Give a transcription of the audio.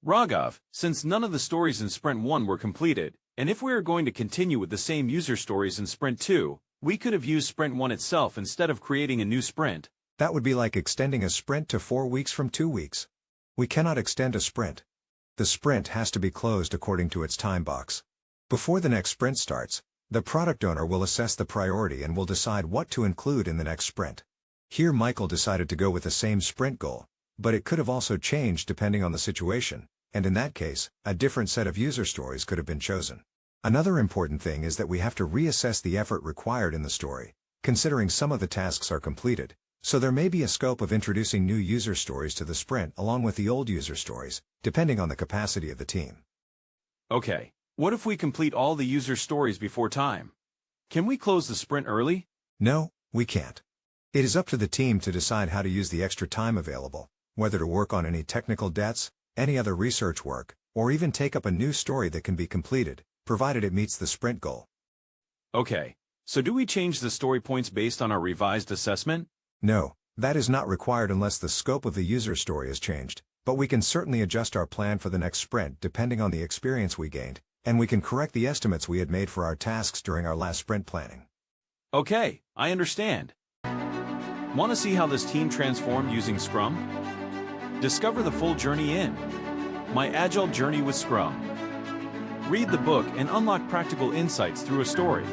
Raghav, since none of the stories in Sprint 1 were completed, and if we are going to continue with the same user stories in Sprint 2, we could have used Sprint 1 itself instead of creating a new sprint. That would be like extending a sprint to 4 weeks from 2 weeks. We cannot extend a sprint. The sprint has to be closed according to its time box. Before the next sprint starts, the product owner will assess the priority and will decide what to include in the next sprint. Here Michael decided to go with the same sprint goal, but it could have also changed depending on the situation, and in that case, a different set of user stories could have been chosen. Another important thing is that we have to reassess the effort required in the story, considering some of the tasks are completed, so there may be a scope of introducing new user stories to the sprint along with the old user stories, depending on the capacity of the team. Okay, what if we complete all the user stories before time? Can we close the sprint early? No, we can't. It is up to the team to decide how to use the extra time available, whether to work on any technical debts, any other research work, or even take up a new story that can be completed, provided it meets the sprint goal. Okay, so do we change the story points based on our revised assessment? No, that is not required unless the scope of the user story is changed, but we can certainly adjust our plan for the next sprint depending on the experience we gained, and we can correct the estimates we had made for our tasks during our last sprint planning. Okay, I understand. Want to see how this team transformed using Scrum? Discover the full journey in My Agile Journey with Scrum. Read the book and unlock practical insights through a story.